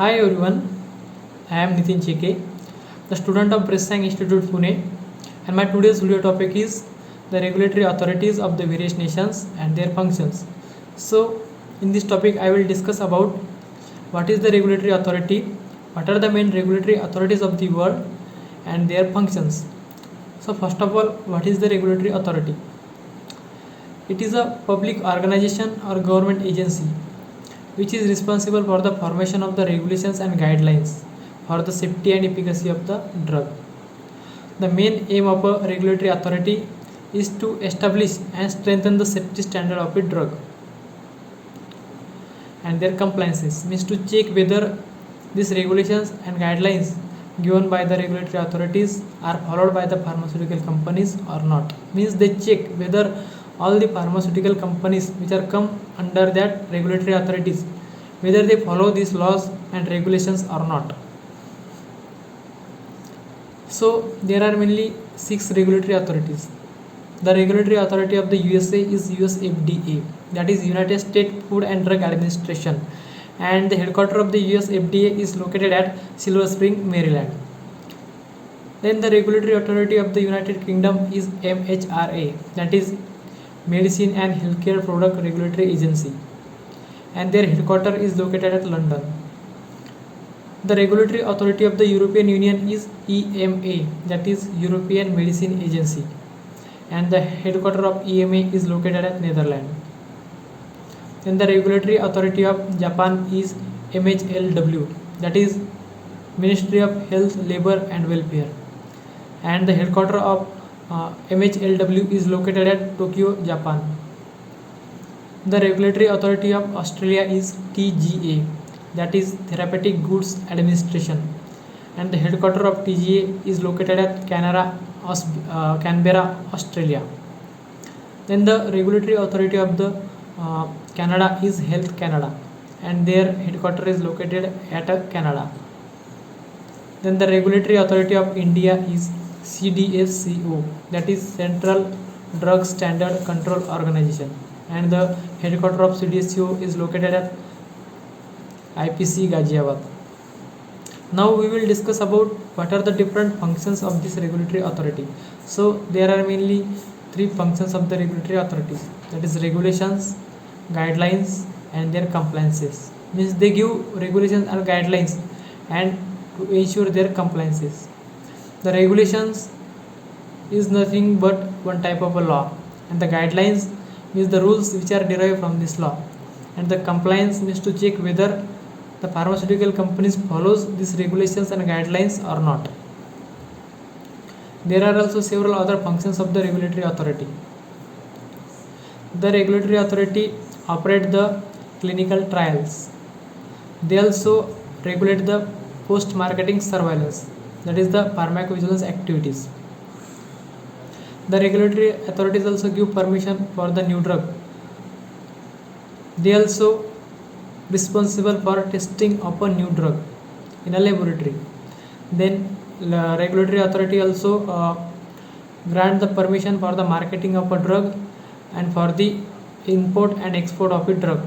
Hi everyone, I am Nitin Cheke, the student of Bresang Institute Pune, and my today's video topic is the regulatory authorities of the various nations and their functions. So, in this topic, I will discuss about what is the regulatory authority, what are the main regulatory authorities of the world, and their functions. So, first of all, what is the regulatory authority? It is a public organization or government agency which is responsible for the formation of the regulations and guidelines for the safety and efficacy of the drug. The main aim of a regulatory authority is to establish and strengthen the safety standard of a drug and their compliances, means to check whether these regulations and guidelines given by the regulatory authorities are followed by the pharmaceutical companies or not. Means they check whether all the pharmaceutical companies which are come under that regulatory authorities, whether they follow these laws and regulations or not. So there are mainly 6 regulatory authorities. The regulatory authority of the USA is US FDA, that is United States Food and Drug Administration, and the headquarters of the US FDA is located at Silver Spring, Maryland. Then the regulatory authority of the United Kingdom is MHRA, that is Medicine and Healthcare Product Regulatory Agency, and their headquarters is located at London. The regulatory authority of the European Union is EMA, that is European Medicine Agency, and the headquarters of EMA is located at Netherlands. Then the regulatory authority of Japan is MHLW, that is Ministry of Health, Labor and Welfare, and the headquarters of MHLW is located at Tokyo, Japan. The regulatory authority of Australia is TGA, that is Therapeutic Goods Administration, and the headquarters of TGA is located at Canberra, Australia. Then the regulatory authority of the Canada is Health Canada, and their headquarters is located at Canada. Then the regulatory authority of India is CDSCO, that is Central Drug Standard Control Organization, and the headquarters of CDSCO is located at IPC Ghaziabad. Now we will discuss about what are the different functions of this regulatory authority. So there are mainly 3 functions of the regulatory authorities, that is regulations, guidelines and their compliances. Means they give regulations and guidelines and to ensure their compliances. The regulations is nothing but one type of a law, and the guidelines means the rules which are derived from this law, and the compliance means to check whether the pharmaceutical companies follows these regulations and guidelines or not. There are also several other functions of the regulatory authority. The regulatory authority operate the clinical trials. They also regulate the post-marketing surveillance, that is the pharmacovigilance activities. The regulatory authorities also give permission for the new drug. They also responsible for testing of a new drug in a laboratory. Then the regulatory authority also grant the permission for the marketing of a drug and for the import and export of a drug.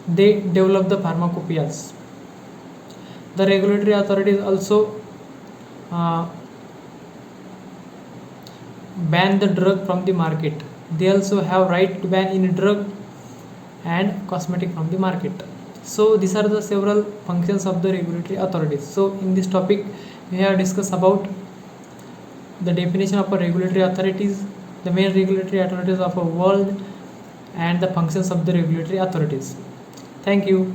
They develop the pharmacopoeias. The regulatory authorities also ban the drug from the market. They also have right to ban any drug and cosmetic from the market. So these are the several functions of the regulatory authorities. So in this topic we have discussed about the definition of a regulatory authorities, the main regulatory authorities of a world, and the functions of the regulatory authorities. Thank you.